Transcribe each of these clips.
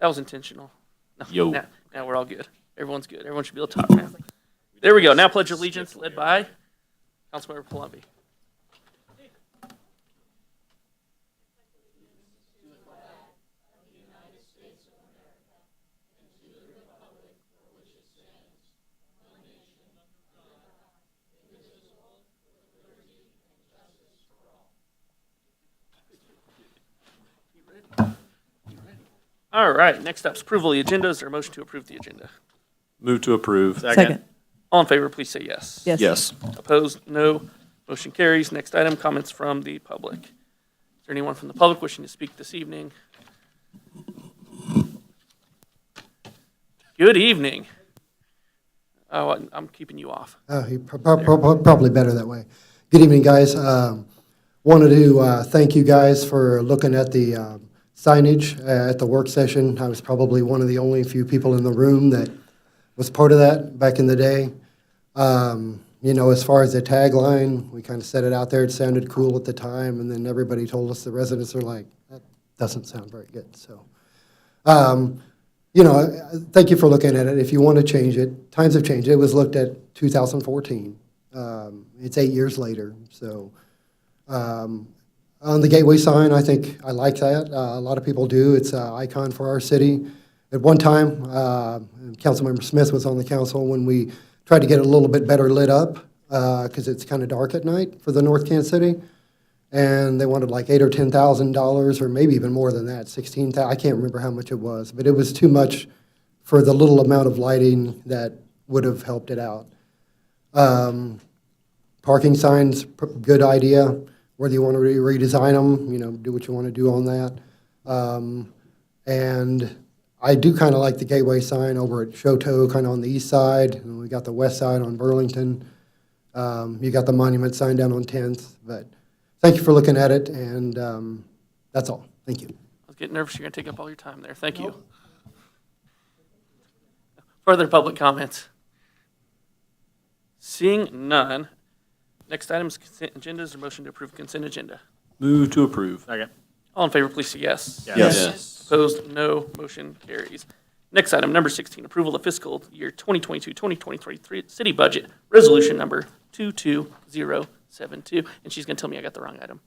That was intentional. No, Yo. now we're all good. Everyone's good. Everyone should be able to talk now. There we go. Now pledge allegiance led by Councilmember Palumbi. All right, next up is approval of the agenda. Is there a motion to approve the agenda? Move to approve. Second. All in favor, please say yes. Yes. Yes. Opposed, no. Motion carries. Next item, comments from the public. Is there anyone from the public wishing to speak this evening? Good evening. Oh, I'm keeping you off. Probably better that way. Good evening, guys. Wanted to thank you guys for looking at the signage at the work session. I was probably one of the only few people in the room that was part of that back in the day. As far as the tagline, we kind of set it out there. It sounded cool at the time, and then everybody told us, the residents are like, that doesn't sound very good. So, thank you for looking at it. If you want to change it, times have changed. It was looked at 2014. It's 8 years later. So, on the gateway sign, I think I like that. A lot of people do. It's an icon for our city. At one time, Councilmember Smith was on the council when we tried to get it a little bit better lit up because it's kind of dark at night for the North Kansas City. And they wanted like $8,000 or $10,000 or maybe even more than that, 16,000. I can't remember how much it was, but it was too much for the little amount of lighting that would have helped it out. Parking signs, good idea. Whether you want to redesign them, do what you want to do on that. And I do kind of like the gateway sign over at Choteau, kind of on the east side. And we got the west side on Burlington. You got the monument sign down on 10th. But thank you for looking at it, and that's all. Thank you. I was getting nervous. You're going to take up all your time there. Thank you. Further public comments? Seeing none. Next item is consent agenda. Is there a motion to approve consent agenda? Move to approve. Second. All in favor, please say yes. Yes. Opposed, no. Motion carries. Next item, number 16, approval of fiscal year 2022-2023 city budget, resolution number 22072. And she's going to tell me I got the wrong item.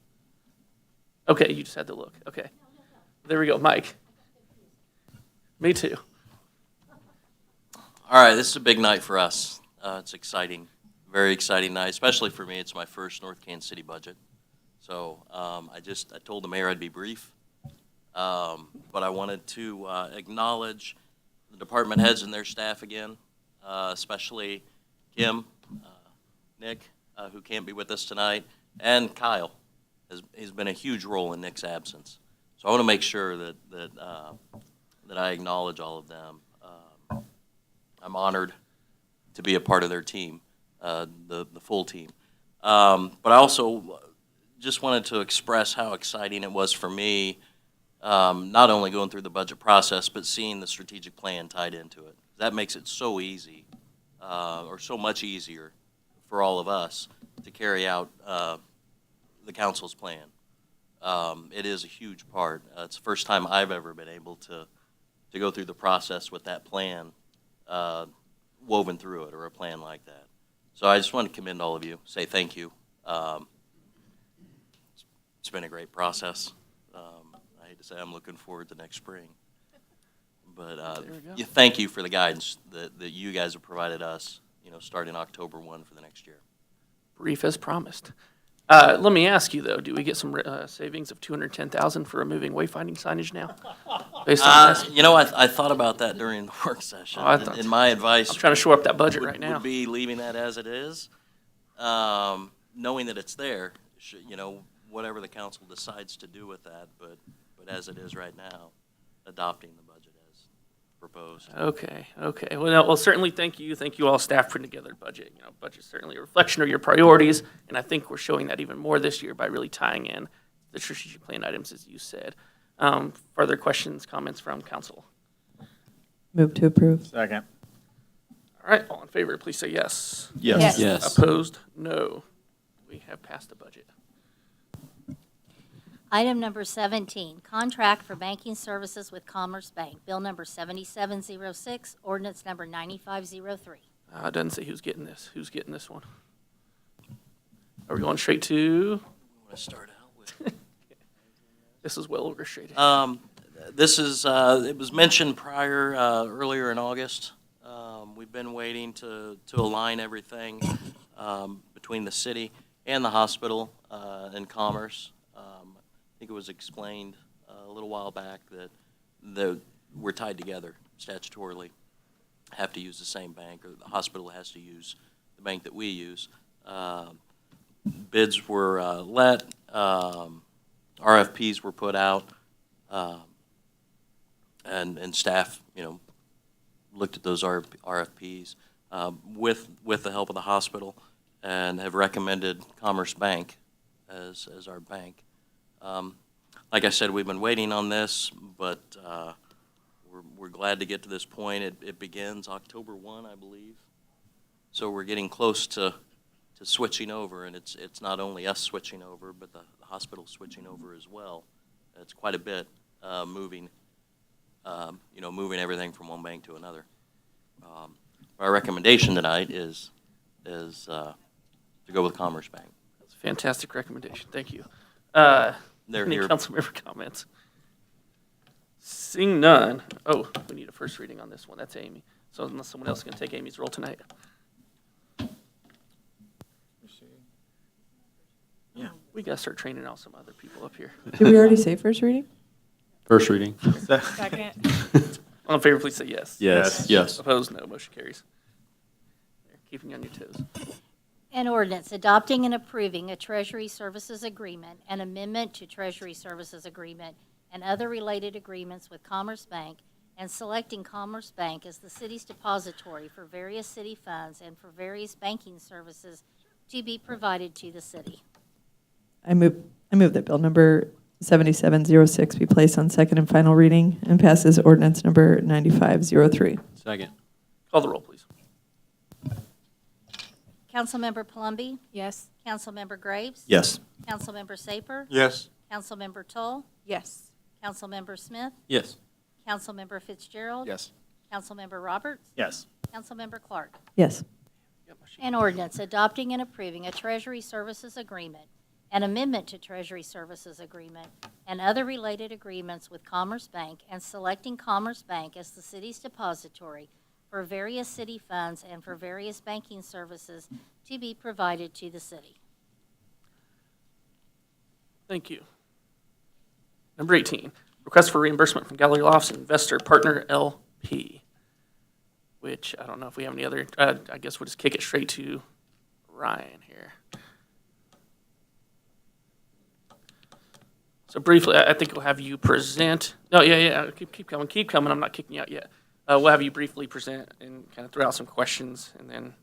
Okay, you just had to look. Okay. There we go. Mike. Me too. All right, this is a big night for us. It's exciting, very exciting night, especially for me. It's my first North Kansas City budget. So I told the mayor I'd be brief, but I wanted to acknowledge the department heads and their staff again, especially Kim, Nick, who can't be with us tonight, and Kyle. He's been a huge role in Nick's absence. So I want to make sure that I acknowledge all of them. I'm honored to be a part of their team, the full team. But I also just wanted to express how exciting it was for me, not only going through the budget process, but seeing the strategic plan tied into it. That makes it so easy, or so much easier for all of us to carry out the council's plan. It is a huge part. It's the first time I've ever been able to go through the process with that plan woven through it, or a plan like that. So I just want to commend all of you, say thank you. It's been a great process. I hate to say I'm looking forward to next spring. But thank you for the guidance that you guys have provided us, starting October 1 for the next year. Brief as promised. Let me ask you, though, do we get some savings of $210,000 for removing wayfinding signage now? Based on this? I thought about that during the work session. Oh, I thought and my advice I'm trying to shore up that budget right now. would be leaving that as it is, knowing that it's there, whatever the council decides to do with that, but as it is right now, adopting the budget as proposed. Okay. Well, certainly thank you. Thank you all staff for putting together a budget. Budget's certainly a reflection of your priorities, and I think we're showing that even more this year by really tying in the strategic plan items, as you said. Further questions, comments from council? Move to approve. Second. All right, all in favor, please say yes. Yes. Yes. Opposed? No. We have passed the budget. Item number 17, contract for banking services with Commerce Bank. Bill number 7706, ordinance number 9503. It doesn't say who's getting this. Who's getting this one? Are we going straight to? Want to start out with? This is well orchestrated. This is, it was mentioned prior, earlier in August. We've been waiting to align everything between the city and the hospital and Commerce. I think it was explained a little while back that we're tied together statutorily, have to use the same bank, or the hospital has to use the bank that we use. Bids were let, RFPs were put out, and staff, looked at those RFPs with the help of the hospital and have recommended Commerce Bank as our bank. Like I said, we've been waiting on this, but we're glad to get to this point. It begins October 1, I believe. So we're getting close to switching over, and it's not only us switching over, but the hospital switching over as well. It's quite a bit moving everything from one bank to another. Our recommendation tonight is to go with Commerce Bank. That's a fantastic recommendation. Thank you. They're Any here. council member comments? Seeing none. Oh, we need a first reading on this one. That's Amy. So unless someone else is going to take Amy's role tonight. Yeah, we got to start training out some other people up here. Did we already say first reading? First reading. Second. All in favor, please say yes. Yes. Yes. Opposed, no. Motion carries. There, keeping you on your toes. An ordinance adopting and approving a Treasury Services Agreement, an amendment to Treasury Services Agreement, and other related agreements with Commerce Bank, and selecting Commerce Bank as the city's depository for various city funds and for various banking services to be provided to the city. I move that bill number 7706 be placed on second and final reading and passes ordinance number 9503. Second. Call the roll, please. Councilmember Palumbi? Yes. Councilmember Graves? Yes. Councilmember Saper? Yes. Councilmember Toll? Yes. Councilmember Smith? Yes. Councilmember Fitzgerald? Yes. Councilmember Roberts? Yes. Councilmember Clark? Yes. An ordinance adopting and approving a Treasury Services Agreement, an amendment to Treasury Services Agreement, and other related agreements with Commerce Bank, and selecting Commerce Bank as the city's depository for various city funds and for various banking services to be provided to the city. Thank you. Number 18, request for reimbursement from Gallery Lofts Investor Partner LP, which I don't know if we have any other, I guess we'll just kick it straight to Ryan here. So briefly, I think we'll have you present. No, yeah, keep coming. I'm not kicking you out yet. We'll have you briefly present and kind of throw out some questions, and then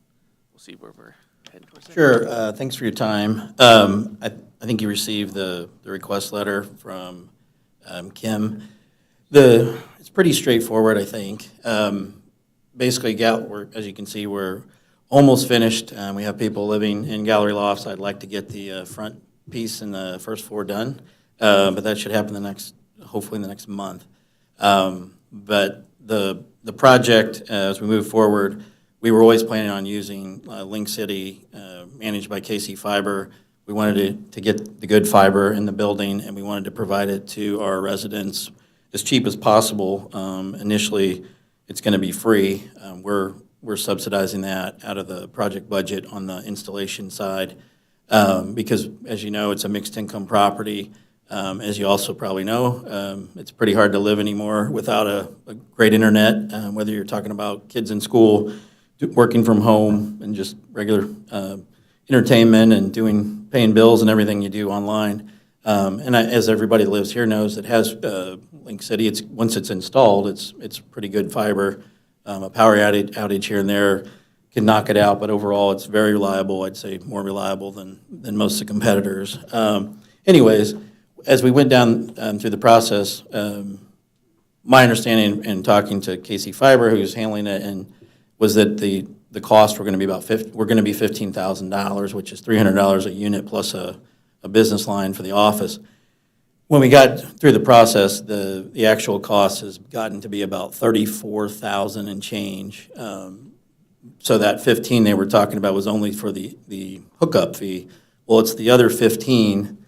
we'll see where we're heading towards. Sure. Thanks for your time. I think you received the request letter from Kim. It's pretty straightforward, I think. Basically, as you can see, we're almost finished. We have people living in Gallery Lofts. I'd like to get the front piece and the first floor done, but that should happen hopefully in the next month. But the project, as we move forward, we were always planning on using Link City, managed by KC Fiber. We wanted to get the good fiber in the building, and we wanted to provide it to our residents as cheap as possible. Initially, it's going to be free. We're subsidizing that out of the project budget on the installation side because, as you know, it's a mixed income property. As you also probably know, it's pretty hard to live anymore without a great internet, whether you're talking about kids in school, working from home, and just regular entertainment and paying bills and everything you do online. As everybody that lives here knows that has Link City, once it's installed, it's pretty good fiber. A power outage here and there can knock it out, but overall it's very reliable. I'd say more reliable than most of the competitors. Anyways, as we went down through the process, my understanding in talking to KC Fiber, who's handling it, and was that the costs were going to be $15,000, which is $300 a unit plus a business line for the office. when we got through the process, the actual cost has gotten to be about 34,000 and change. So that 15 they were talking about was only for the hookup fee. Well, it's the other 15,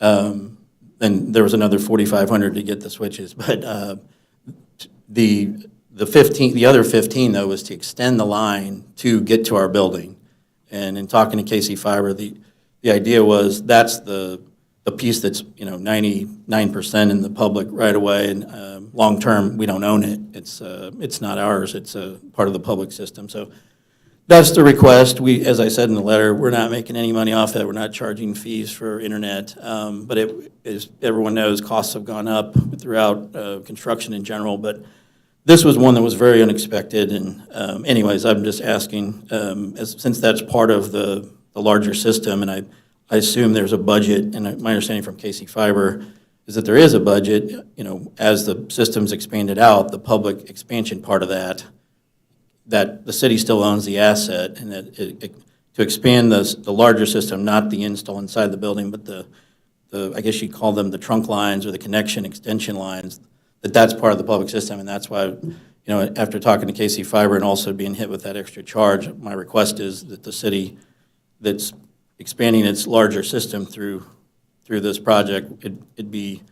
and there was another 4,500 to get the switches. But the other 15 though was to extend the line to get to our building. And in talking to KC Fiber, the idea was that's the piece that's 99% in the public right away, and long term we don't own it. It's not ours. It's a part of the public system. So that's the request. We, as I said in the letter, we're not making any money off it. We're not charging fees for internet. But as everyone knows, costs have gone up throughout construction in general. But this was one that was very unexpected. And anyways, I'm just asking, since that's part of the larger system, and I assume there's a budget, and my understanding from KC Fiber is that there is a budget, as the system's expanded out, the public expansion part of that the city still owns the asset, and that to expand the larger system, not the install inside the building, but the I guess you'd call them the trunk lines or the connection extension lines, that's part of the public system, and that's why, after talking to KC Fiber and also being hit with that extra charge, my request is that the city that's expanding its larger system through this project, it'd be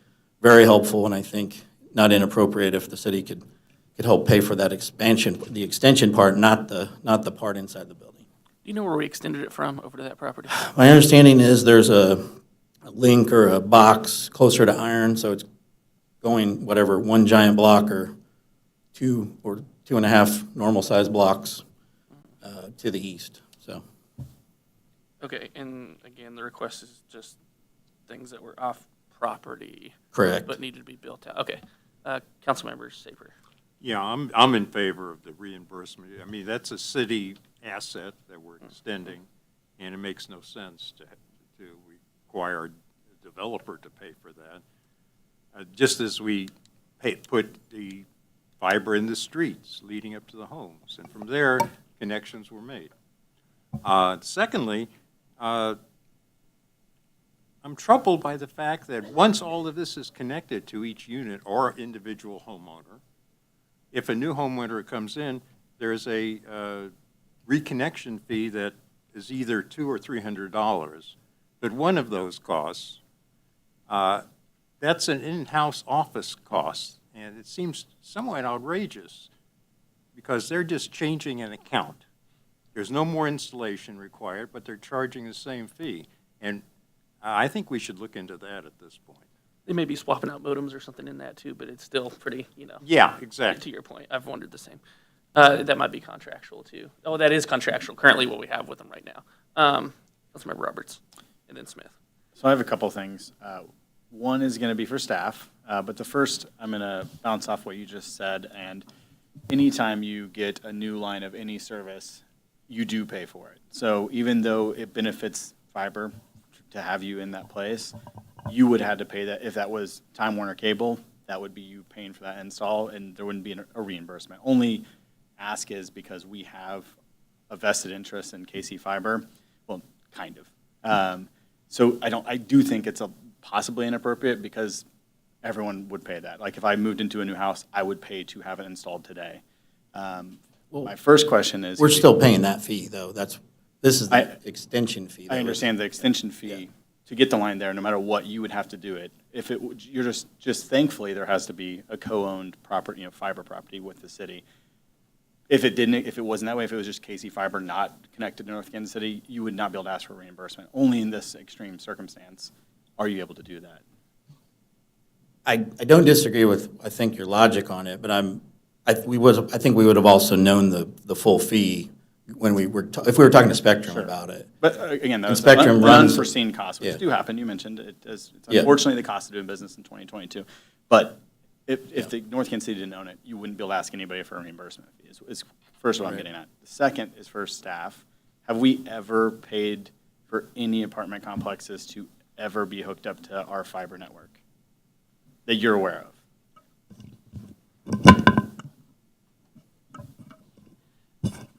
very helpful, and I think not inappropriate if the city could help pay for that expansion, the extension part, not the part inside the building. Do you know where we extended it from over to that property? My understanding is there's a link or a box closer to Iron, so it's going whatever, one giant block or 2.5 normal-sized blocks to the east. So. Okay, and again, the request is just things that were off property. Correct. But needed to be built out. Okay. Councilmember Saper. Yeah, I'm in favor of the reimbursement. I mean, that's a city asset that we're extending, and it makes no sense to require a developer to pay for that. Just as we put the fiber in the streets leading up to the homes, and from there, connections were made. Secondly, I'm troubled by the fact that once all of this is connected to each unit or individual homeowner, if a new homeowner comes in, there's a reconnection fee that is either $200 or $300. But one of those costs, that's an in-house office cost, and it seems somewhat outrageous because they're just changing an account. There's no more installation required, but they're charging the same fee. And I think we should look into that at this point. They may be swapping out modems or something in that too, but it's still pretty, Yeah, exactly. to your point. I've wondered the same. That might be contractual too. Oh, that is contractual, currently what we have with them right now. Councilmember Roberts, and then Smith. So I have a couple things. One is going to be for staff, but the first, I'm going to bounce off what you just said, and anytime you get a new line of any service, you do pay for it. So even though it benefits fiber to have you in that place, you would have to pay that. If that was Time Warner Cable, that would be you paying for that install, and there wouldn't be a reimbursement. Only ask is because we have a vested interest in KC Fiber. Well, kind of. So I do think it's possibly inappropriate because everyone would pay that. Like if I moved into a new house, I would pay to have it installed today. My first question is, We're still paying that fee, though. This is the extension fee. I understand the extension fee to get the line there. No matter what, you would have to do it. If you're just thankfully there has to be a co-owned property, fiber property with the city. If it wasn't that way, if it was just KC Fiber not connected to North Kansas City, you would not be able to ask for reimbursement. Only in this extreme circumstance are you able to do that. I don't disagree with, I think, your logic on it, but I think we would have also known the full fee when we were, if we were talking to Spectrum about it. But again, those Spectrum runs- unforeseen costs, which Yeah. do happen. You mentioned it. It's Yeah. unfortunately the cost of doing business in 2022. But if the North Kansas City didn't own it, you wouldn't be able to ask anybody for a reimbursement fee. Is first what I'm getting at. The second is for staff. Have we ever paid for any apartment complexes to ever be hooked up to our fiber network that you're aware of?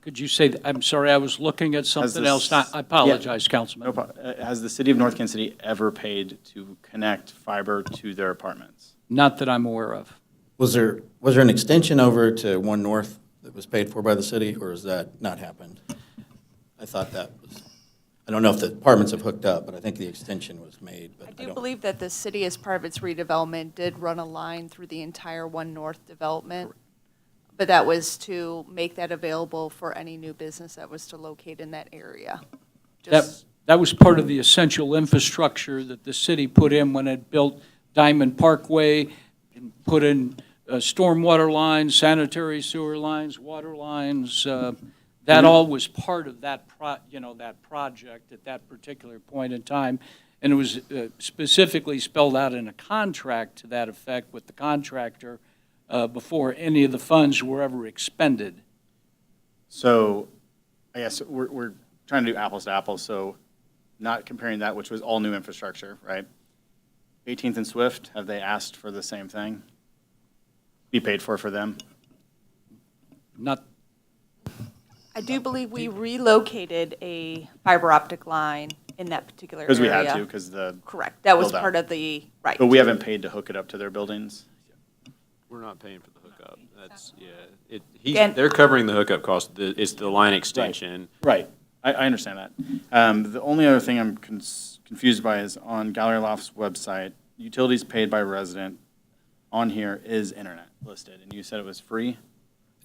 Could you say, I'm sorry, I was looking at something this- else. I apologize, Councilman. No problem. Has the city of North Kansas City ever paid to connect fiber to their apartments? Not that I'm aware of. Was there an extension over to One North that was paid for by the city, or has that not happened? I thought that was, I don't know if the apartments have hooked up, but I think the extension was made, but I I do don't. believe that the city, as part of its redevelopment, did run a line through the entire One North development. But that was to make that available for any new business that was to locate in that area. Just- That was part of the essential infrastructure that the city put in when it built Diamond Parkway and put in stormwater lines, sanitary sewer lines, water lines. That all was part of that that project at that particular point in time. And it was specifically spelled out in a contract to that effect with the contractor before any of the funds were ever expended. So I guess we're trying to do apples to apples, so not comparing that, which was all new infrastructure, right? 18th and Swift, have they asked for the same thing? Be paid for them? Not, I do believe we relocated a fiber optic line in that particular area. Because we had to, because the, Correct. That was Build out. part of the, right. but we haven't paid to hook it up to their buildings? We're not paying for the hookup. That's, yeah. Again- They're covering the hookup cost. It's the line extension. Right, I understand that. The only other thing I'm confused by is on Gallery Loft's website, utilities paid by resident, on here is internet listed, and you said it was free?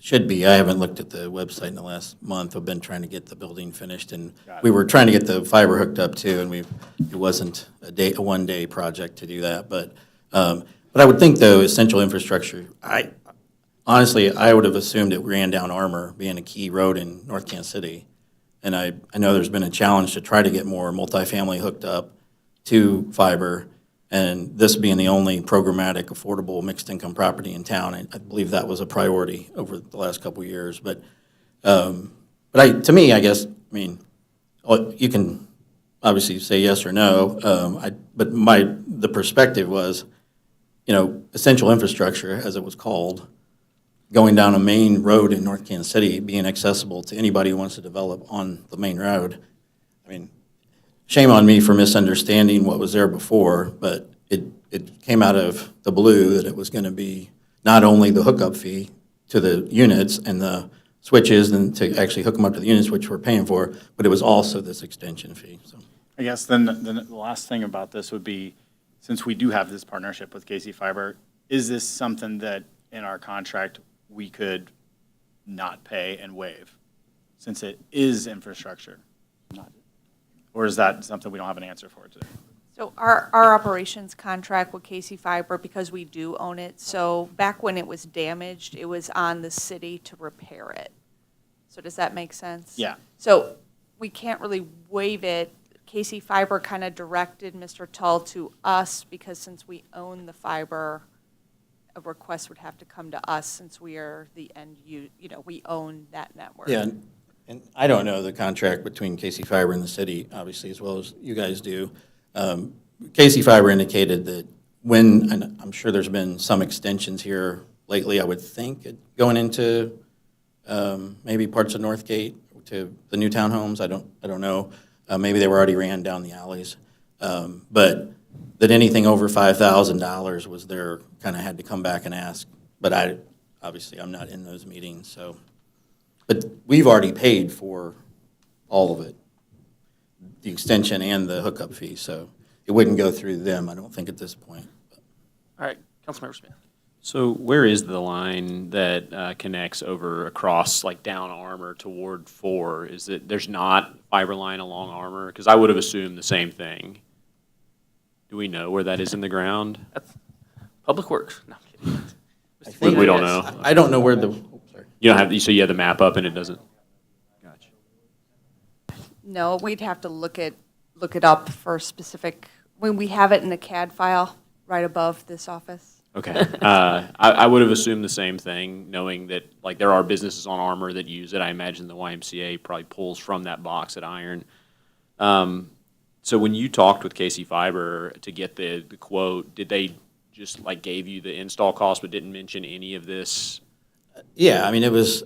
Should be. I haven't looked at the website in the last month. I've been trying to get the building finished, and Got it. we were trying to get the fiber hooked up too, and it wasn't a one-day project to do that. But I would think, though, essential infrastructure, honestly, I would have assumed it ran down Armour, being a key road in North Kansas City. And I know there's been a challenge to try to get more multifamily hooked up to fiber, and this being the only programmatic, affordable, mixed-income property in town, I believe that was a priority over the last couple of years. But to me, I guess, I mean, you can obviously say yes or no, but the perspective was, essential infrastructure, as it was called, going down a main road in North Kansas City, being accessible to anybody who wants to develop on the main road. I mean, shame on me for misunderstanding what was there before, but it came out of the blue that it was going to be not only the hookup fee to the units and the switches and to actually hook them up to the units, which we're paying for, but it was also this extension fee, so. I guess then the last thing about this would be, since we do have this partnership with KC Fiber, is this something that in our contract we could not pay and waive, since it is infrastructure? Or is that something we don't have an answer for today? So our operations contract with KC Fiber, because we do own it, so back when it was damaged, it was on the city to repair it. So does that make sense? Yeah. So we can't really waive it. KC Fiber kind of directed Mr. Tull to us, because since we own the fiber, a request would have to come to us since we are the we own that network. Yeah, and I don't know the contract between KC Fiber and the city, obviously, as well as you guys do. KC Fiber indicated that and I'm sure there's been some extensions here lately, I would think, going into maybe parts of Northgate to the new townhomes. I don't know. Maybe they were already ran down the alleys. But that anything over $5,000 was there, kind of had to come back and ask. But obviously, I'm not in those meetings, so. But we've already paid for all of it, the extension and the hookup fee, so it wouldn't go through them, I don't think, at this point. All right, Councilmember Smith. So where is the line that connects over across, like down Armour toward 4? Is it, there's not fiber line along Armour? Because I would have assumed the same thing. Do we know where that is in the ground? That's Public Works. No, I'm kidding. I Mr. think- We don't Fernandez. know. I don't know where sorry. You don't have, so you have the map up and it doesn't? Gotcha. No, we'd have to look it up for specific, when we have it in the CAD file right above this office. Okay. I would have assumed the same thing, knowing that, like, there are businesses on Armour that use it. I imagine the YMCA probably pulls from that box at Iron. So when you talked with KC Fiber to get the quote, did they just, like, gave you the install cost but didn't mention any of this Yeah, I mean, it was,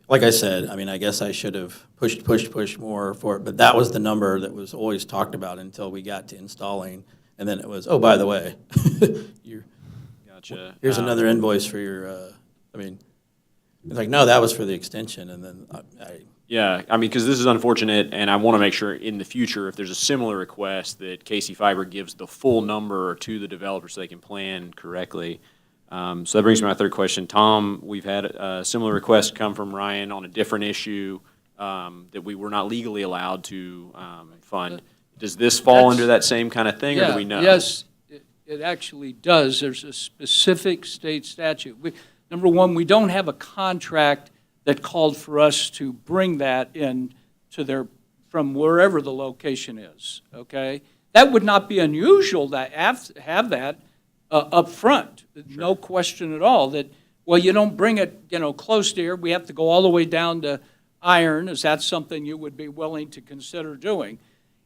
like I said, I mean, I guess I should have pushed more for it, but that was the number that was always talked about until we got to installing. And then it was, oh, by the way, you're, Gotcha. here's another invoice for your, I mean, it's like, no, that was for the extension, and then Yeah, I mean, because this is unfortunate, and I want to make sure in the future, if there's a similar request, that Casey Fiber gives the full number to the developer so they can plan correctly. So that brings me to my third question. Tom, we've had a similar request come from Ryan on a different issue that we were not legally allowed to fund. Does this fall under that same kind of thing, or do we know? Yes, it actually does. There's a specific state statute. Number one, we don't have a contract that called for us to bring that in to from wherever the location is, okay? That would not be unusual to have that up front, no question at all, that, well, you don't bring it, close to here, we have to go all the way down to Iron. Is that something you would be willing to consider doing?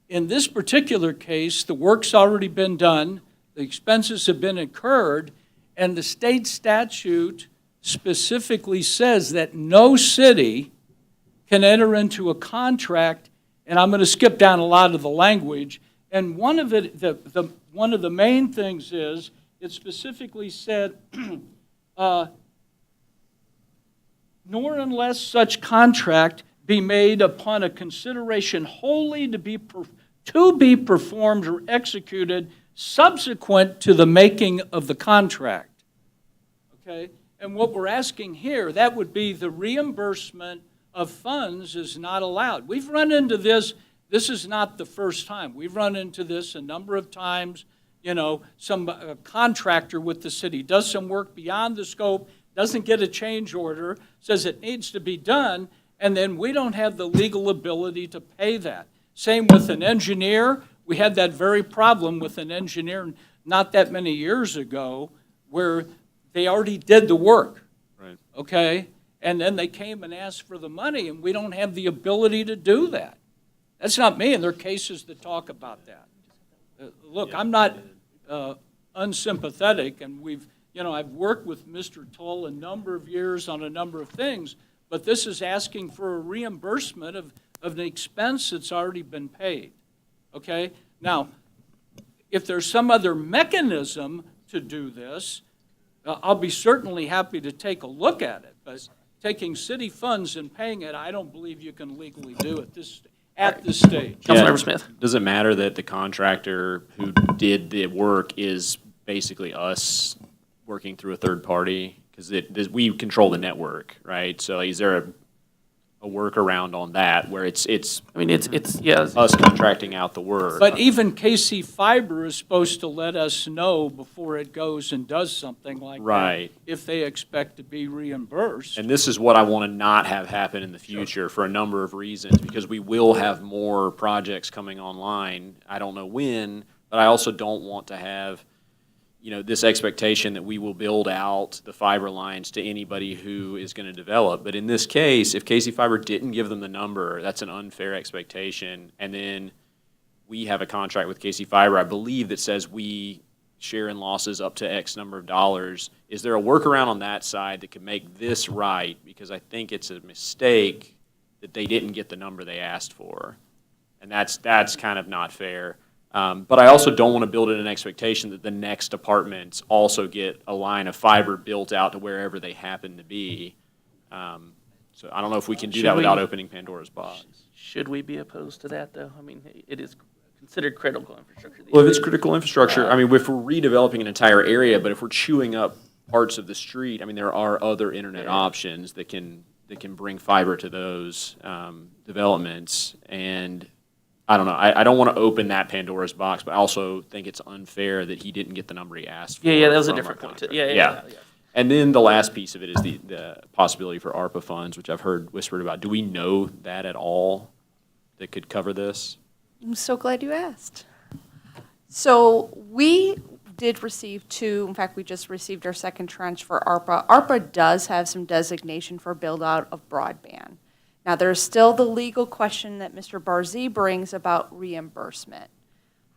In this particular case, the work's already been done, the expenses have been incurred, and the state statute specifically says that no city can enter into a contract, and I'm going to skip down a lot of the language, and one of the main things is, it specifically said, nor unless such contract be made upon a consideration wholly to be performed or executed subsequent to the making of the contract. Okay? And what we're asking here, that would be the reimbursement of funds is not allowed. We've run into this is not the first time. We've run into this a number of times. Some contractor with the city does some work beyond the scope, doesn't get a change order, says it needs to be done, and then we don't have the legal ability to pay that. Same with an engineer. We had that very problem with an engineer not that many years ago where they already did the work. Right. Okay? And then they came and asked for the money, and we don't have the ability to do that. That's not me, and there are cases that talk about that. Look, I'm not unsympathetic, and I've worked with Mr. Toll a number of years on a number of things, but this is asking for a reimbursement of an expense that's already been paid. Okay? Now, if there's some other mechanism to do this, I'll be certainly happy to take a look at it, but taking city funds and paying it, I don't believe you can legally do it at this stage. Councilmember Smith. Does it matter that the contractor who did the work is basically us working through a third party? Because we control the network, right? So is there a workaround on that where it's Yeah. us contracting out the work? But even KC Fiber is supposed to let us know before it goes and does something like that. Right. If they expect to be reimbursed. And this is what I want to not have happen in the future for a number of reasons, because we will have more projects coming online. I don't know when, but I also don't want to have, this expectation that we will build out the fiber lines to anybody who is going to develop. But in this case, if Casey Fiber didn't give them the number, that's an unfair expectation. And then we have a contract with Casey Fiber, I believe, that says we share in losses up to X number of dollars. Is there a workaround on that side that could make this right? Because I think it's a mistake that they didn't get the number they asked for. And that's kind of not fair. But I also don't want to build in an expectation that the next apartments also get a line of fiber built out to wherever they happen to be. So I don't know if we can do Should that without we- opening Pandora's box. Should we be opposed to that, though? I mean, it is considered critical infrastructure. these Well, if it's days. critical infrastructure, I mean, if we're redeveloping an entire area, but if we're chewing up parts of the street, I mean, there are other internet options that can bring fiber to those developments. And I don't know, I don't want to open that Pandora's box, but I also think it's unfair that he didn't get the number he asked for. Yeah, that was a from our different point. contract. Yeah. And then the last piece of it is the possibility for ARPA funds, which I've heard whispered about. Do we know that at all that could cover this? I'm so glad you asked. So we did receive two, in fact, we just received our second tranche for ARPA. ARPA does have some designation for build-out of broadband. Now, there's still the legal question that Mr. Barzee brings about reimbursement.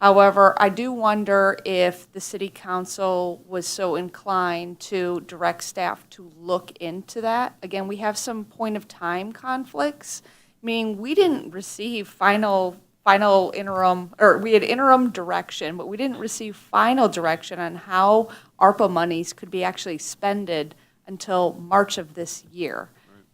However, I do wonder if the city council was so inclined to direct staff to look into that. Again, we have some point of time conflicts, meaning we didn't receive final interim, or we had interim direction, but we didn't receive final direction on how ARPA monies could be actually spended until March of this year.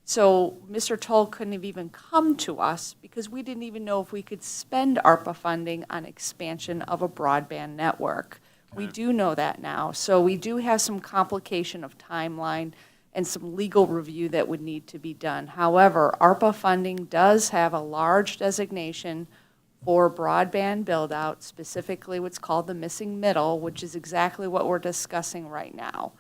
So Mr. Toll couldn't have even come to us because we didn't even know if we could spend ARPA funding on expansion of a broadband network. We do know that now. So we do have some complication of timeline and some legal review that would need to be done. However, ARPA funding does have a large designation for broadband build-out, specifically what's called the missing middle, which is exactly what we're discussing right now.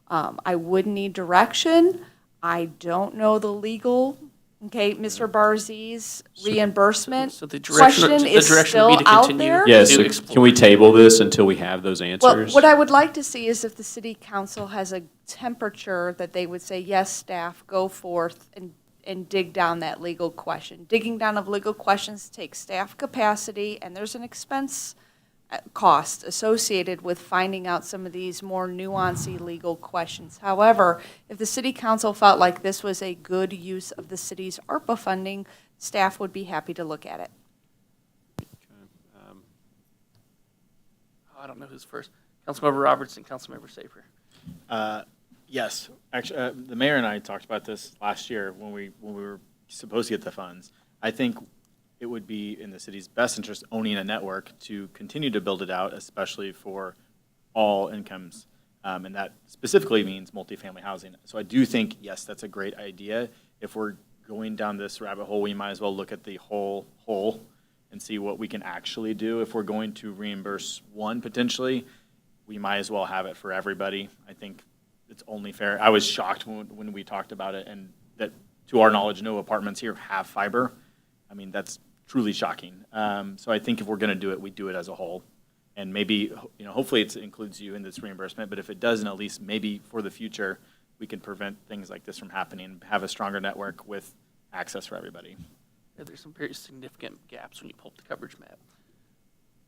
I would need direction. I don't know the legal, okay, Mr. Barzzi's reimbursement So the direction, question the is direction would still be to out continue. there. Yes, to so explore. can we table this until we have those Well, answers? what I would like to see is if the city council has a temperature that they would say, yes, staff, go forth and dig down that legal question. Digging down of legal questions takes staff capacity, and there's an expense cost associated with finding out some of these more nuancy legal questions. However, if the city council felt like this was a good use of the city's ARPA funding, staff would be happy to look at it. I don't know who's first. Councilmember Robertson, Councilmember Saper. Yes, actually, the mayor and I talked about this last year when we were supposed to get the funds. I think it would be in the city's best interest owning a network to continue to build it out, especially for all incomes. And that specifically means multifamily housing. So I do think, yes, that's a great idea. If we're going down this rabbit hole, we might as well look at the whole hole and see what we can actually do. If we're going to reimburse one potentially, we might as well have it for everybody. I think it's only fair. I was shocked when we talked about it, and that, to our knowledge, no apartments here have fiber. I mean, that's truly shocking. So I think if we're going to do it, we do it as a whole. And maybe, hopefully it includes you in this reimbursement, but if it doesn't, at least maybe for the future, we can prevent things like this from happening, have a stronger network with access for everybody. Yeah, there's some very significant gaps when you pull up the coverage map.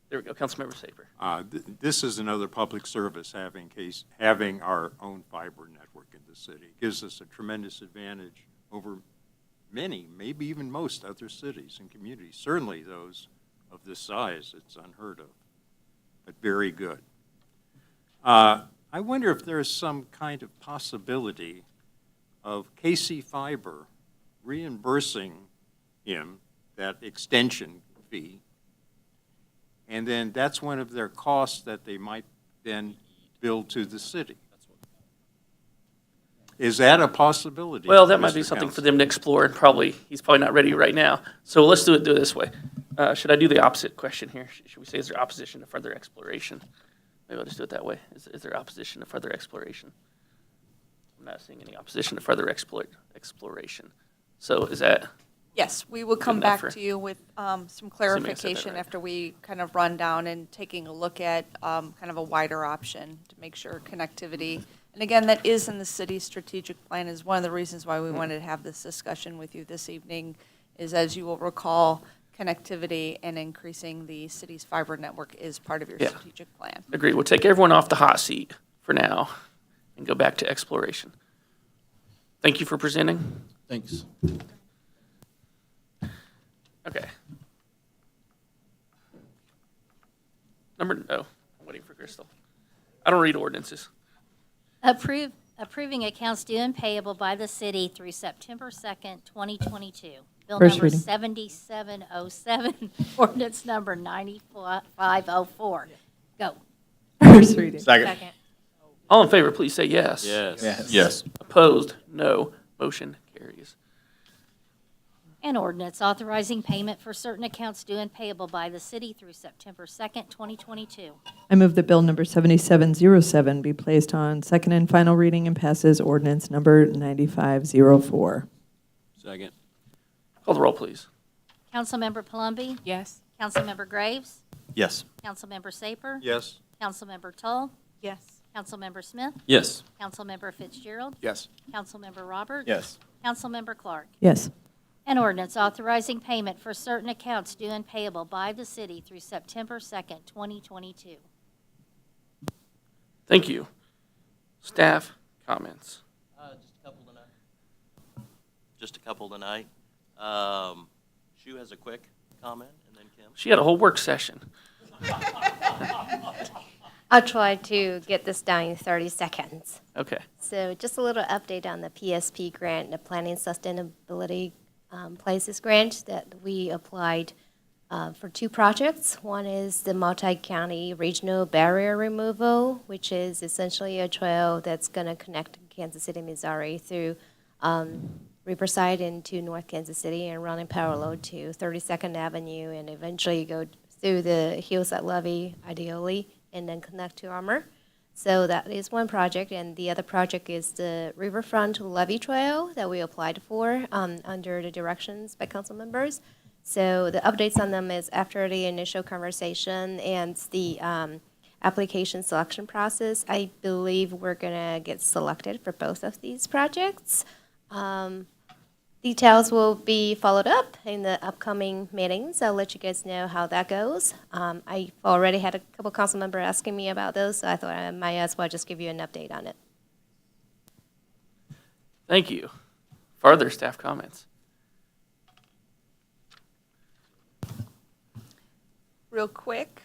There we go, Councilmember Saper. This is another public service having our own fiber network in the city. It gives us a tremendous advantage over many, maybe even most other cities and communities, certainly those of this size. It's unheard of, but very good. I wonder if there's some kind of possibility of KC Fiber reimbursing him that extension fee, and then that's one of their costs that they might then bill to the city. Is that a possibility? Well, that might be Mr. something for Counsel? them to explore, and he's probably not ready right now. So let's do it this way. Should I do the opposite question here? Should we say, is there opposition to further exploration? Maybe I'll just do it that way. Is there opposition to further exploration? I'm not seeing any opposition to further exploration. So is that, Yes, we will come Good enough back for- to you with some I said that clarification right. after we kind of run down and taking a look at kind of a wider option to make sure connectivity. And again, that is in the city's strategic plan, is one of the reasons why we Mm-hmm. wanted to have this discussion with you this evening, is as you will recall, connectivity and increasing the city's fiber network is part of your Yeah. strategic plan. agree, we'll take everyone off the hot seat for now and go back to exploration. Thank you for presenting. Thanks. Okay. I'm waiting for Crystal. I don't read ordinances. Approving accounts due and payable by the city through September 2nd, 2022. Bill First number reading. 7707, ordinance number 9504. Go. First reading. Second. All in favor, please say yes. Yes. Yes. Opposed? No. Motion carries. An ordinance authorizing payment for certain accounts due and payable by the city through September 2nd, 2022. I move that bill number 7707 be placed on second and final reading and passes ordinance number 9504. Second. Call the roll, please. Councilmember Palumbi? Yes. Councilmember Graves? Yes. Councilmember Saper? Yes. Councilmember Tull? Yes. Councilmember Smith? Yes. Councilmember Fitzgerald? Yes. Councilmember Roberts? Yes. Councilmember Clark? Yes. An ordinance authorizing payment for certain accounts due and payable by the city through September 2nd, 2022. Thank you. Staff comments. Just a couple tonight. Just a couple tonight. Shu has a quick comment, and then Kim. She had a whole work session. I'll try to get this done in 30 seconds. Okay. So just a little update on the PSP grant, the Planning Sustainability Places grant that we applied for 2 projects. One is the multi-county regional barrier removal, which is essentially a trail that's going to connect Kansas City, Missouri through Riverside into North Kansas City and running parallel to 32nd Avenue and eventually go through the Hillside Levee, ideally, and then connect to Armour. So that is one project, and the other project is the Riverfront Levee Trail that we applied for under the directions by council members. So the updates on them is after the initial conversation and the application selection process, I believe we're gonna get selected for both of these projects. Details will be followed up in the upcoming meetings. I'll let you guys know how that goes. I've already had a couple council members asking me about those, so I thought I might as well just give you an update on it. Thank you. Further staff comments. Real quick,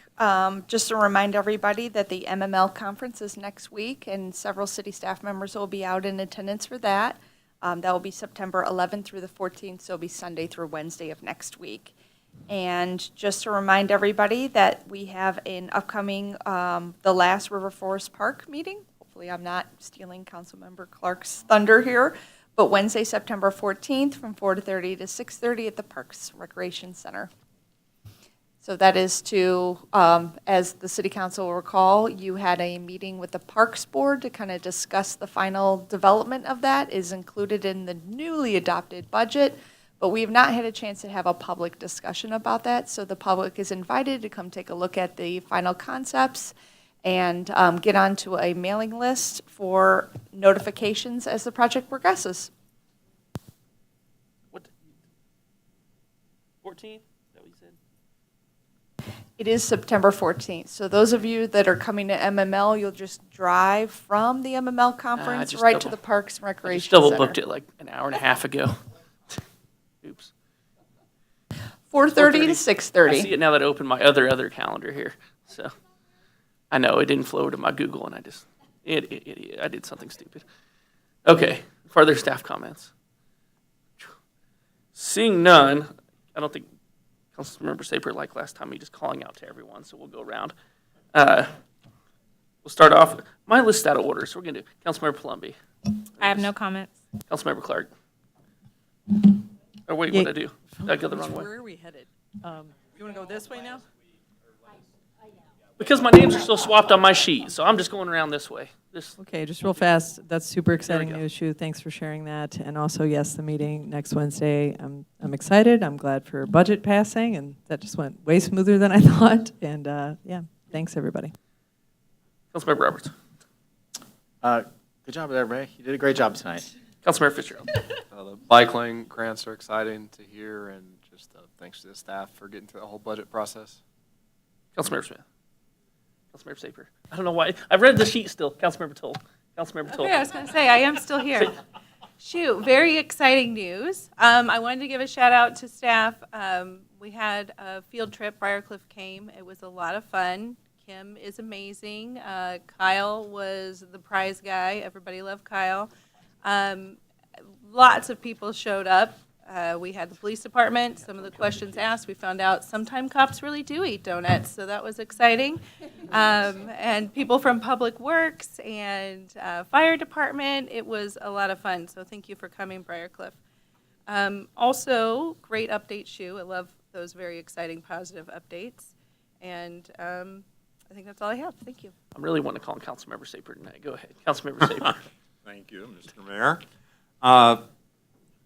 just to remind everybody that the MML conference is next week, and several city staff members will be out in attendance for that. That will be September 11th through the 14th, so it'll be Sunday through Wednesday of next week. And just to remind everybody that we have an upcoming, the last River Forest Park meeting. Hopefully I'm not stealing Councilmember Clark's thunder here, but Wednesday, September 14th from 4:30 to 6:30 at the Parks Recreation Center. So that is to, as the city council will recall, you had a meeting with the Parks Board to kind of discuss the final development of that, is included in the newly adopted budget, but we have not had a chance to have a public discussion about that, so the public is invited to come take a look at the final concepts and get onto a mailing list for notifications as the project progresses. What? 14? Is that what you said? It is September 14th. So those of you that are coming to MML, you'll just drive from the MML conference just right to double- the Parks and I Recreation just double Center. booked it like an hour and a half ago. Oops. 4:30 to 4:30. I 6:30. see it now that I opened my other calendar here. So I know it didn't flow to my Google, and I just I did something stupid. Okay. Further staff comments. Seeing none, I don't think Councilmember Saper like last time, he just calling out to everyone. So we'll go around. We'll start off. My list is out of order, so we're gonna do Councilmember Palumbi, I have no comments. Councilmember Clark. Oh wait, Yeah. what did I do? Did I go the wrong way? Where are we headed? You want to go this way now? Because my names are still swapped on my sheet, so I'm just going around this way. This, Okay, just real fast, that's super exciting go. news, Shu. Thanks for sharing that. And also, yes, the meeting next Wednesday. I'm excited. I'm glad for budget passing, and that just went way smoother than I thought. And yeah, thanks, everybody. Councilmember Roberts. Good job there, Ray. You did a great job tonight. Councilmember Fitzgerald. The bike lane grants are exciting to hear, and just thanks to the staff for getting through the whole budget process. Councilmember Smith. Councilmember Saper. I don't know why. I've read the sheet still. Councilmember Toll. Councilmember Toll. Okay, I was going to say, I am still here. Shoot, very exciting news. I wanted to give a shout out to staff. We had a field trip, Briarcliff came. It was a lot of fun. Kim is amazing. Kyle was the prize guy. Everybody loved Kyle. Lots of people showed up. We had the police department, some of the questions asked. We found out sometimes cops really do eat donuts, so that was exciting. And people from Public Works and Fire Department, it was a lot of fun. So thank you for coming, Briarcliff. Also, great update, Shu. I love those very exciting, positive updates. And I think that's all I have. Thank you. I'm really wanting to call on Councilmember Saper tonight. Go ahead. Councilmember Saper. Thank you, Mr. Mayor.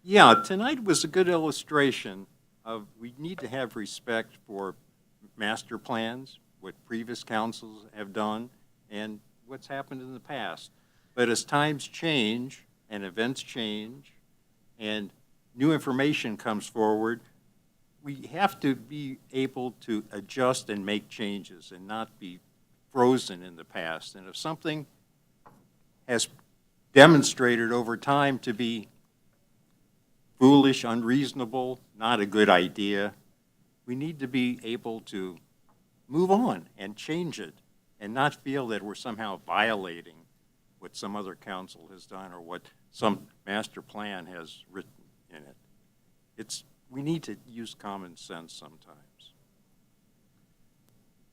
Yeah, tonight was a good illustration of we need to have respect for master plans, what previous councils have done, and what's happened in the past. But as times change and events change, and new information comes forward, we have to be able to adjust and make changes and not be frozen in the past. And if something has demonstrated over time to be foolish, unreasonable, not a good idea, we need to be able to move on and change it and not feel that we're somehow violating what some other council has done or what some master plan has written in it. We need to use common sense sometimes.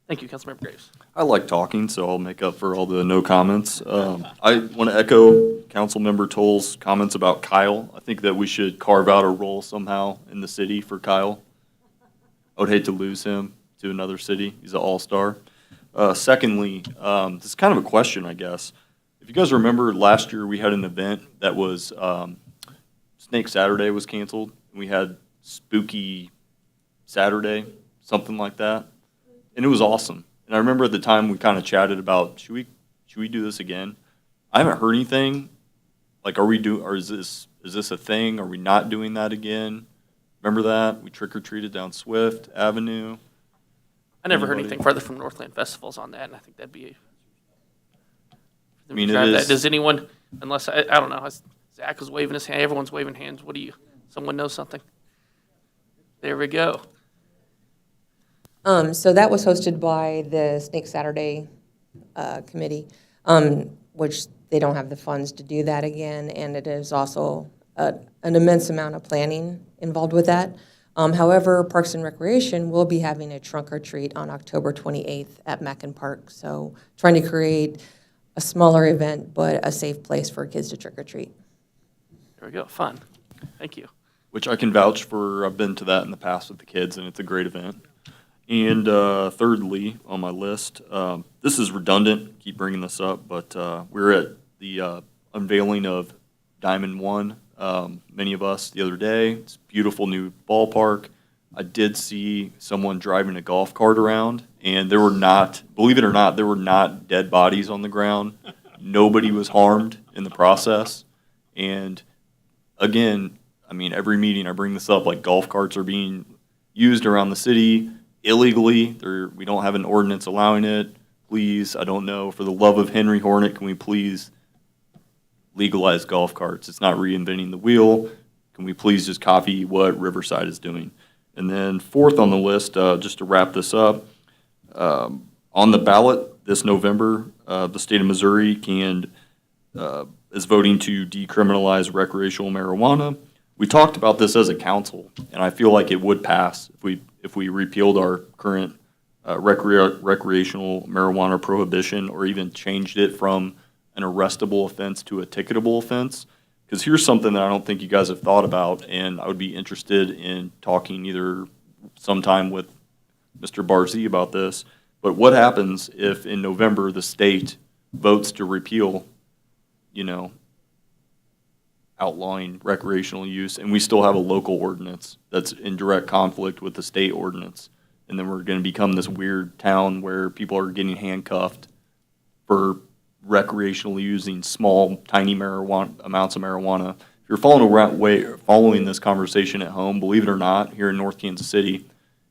Thank you, Councilmember Graves. I like talking, so I'll make up for all the no comments. I want to echo Councilmember Toll's comments about Kyle. I think that we should carve out a role somehow in the city for Kyle. I would hate to lose him to another city. He's an all-star. Secondly, this is kind of a question, I guess. If you guys remember, last year we had an event that was, Snake Saturday was canceled. We had Spooky Saturday, something like that. And it was awesome. And I remember at the time we kind of chatted about, should we do this again? I haven't heard anything. Like, or is this a thing? Are we not doing that again? Remember that? We trick-or-treated down Swift Avenue. I never heard Anybody? anything further from Northland Festivals on that, and I think that'd be. I mean, it is. Does anyone, unless, I don't know, Zach was waving his hand, everyone's waving hands. Someone knows something? There we go. So that was hosted by the Snake Saturday Committee, which they don't have the funds to do that again, and it is also an immense amount of planning involved with that. However, Parks and Recreation will be having a trunk or treat on October 28th at Mackin Park, so trying to create a smaller event, but a safe place for kids to trick or treat. There we go, fun. Thank you. Which I can vouch for. I've been to that in the past with the kids, and it's a great event. And thirdly, on my list, this is redundant, keep bringing this up, but we're at the unveiling of Diamond One, many of us, the other day. It's a beautiful new ballpark. I did see someone driving a golf cart around, and there were not, believe it or not, there were not dead bodies on the ground. Nobody was harmed in the process. And again, I mean, every meeting I bring this up, like golf carts are being used around the city illegally. We don't have an ordinance allowing it. Please, I don't know, for the love of Henry Hornet, can we please legalize golf carts? It's not reinventing the wheel. Can we please just copy what Riverside is doing? And then fourth on the list, just to wrap this up, on the ballot this November, the state of Missouri is voting to decriminalize recreational marijuana. We talked about this as a council, and I feel like it would pass if we repealed our current recreational marijuana prohibition, or even changed it from an arrestable offense to a ticketable offense. Because here's something that I don't think you guys have thought about, and I would be interested in talking either sometime with Mr. Barzee about this. But what happens if in November the state votes to repeal, outlawing recreational use, and we still have a local ordinance that's in direct conflict with the state ordinance? And then we're going to become this weird town where people are getting handcuffed for recreationally using small, tiny amounts of marijuana. If you're following this conversation at home, believe it or not, here in North Kansas City,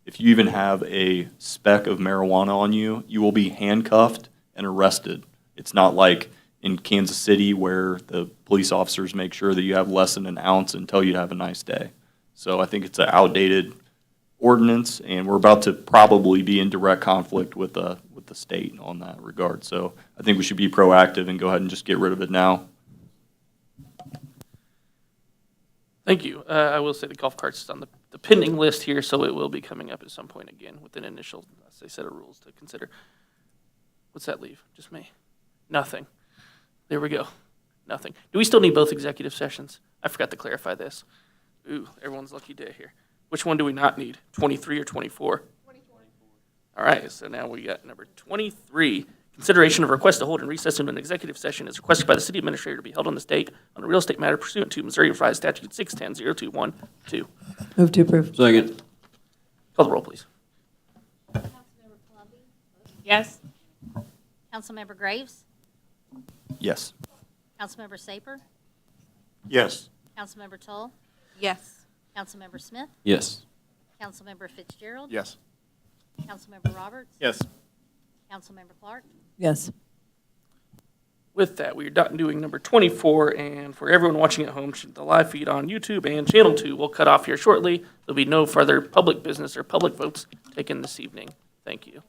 if you even have a speck of marijuana on you, you will be handcuffed and arrested. It's not like in Kansas City where the police officers make sure that you have less than an ounce and tell you to have a nice day. So I think it's an outdated ordinance, and we're about to probably be in direct conflict with the state on that regard. So I think we should be proactive and go ahead and just get rid of it now. Thank you. I will say the golf carts is on the pending list here, so it will be coming up at some point again with an initial, say, set of rules to consider. What's that leave? Just me? Nothing. There we go. Nothing. Do we still need both executive sessions? I forgot to clarify this. Ooh, everyone's lucky day here. Which one do we not need? 23 or 24? 24. All right, so now we got number 23. Consideration of request to hold and recess into an executive session is requested by the city administrator to be held on this date on a real estate matter pursuant to Missouri Revised Statute 610-0212. Move to approve. Second. Call the roll, please. Councilmember Columbia? Yes. Councilmember Graves? Yes. Councilmember Saper? Yes. Councilmember Toll? Yes. Councilmember Smith? Yes. Councilmember Fitzgerald? Yes. Councilmember Roberts? Yes. Councilmember Clark? Yes. With that, we are done doing number 24, and for everyone watching at home, the live feed on YouTube and Channel 2 will cut off here shortly. There'll be no further public business or public votes taken this evening. Thank you.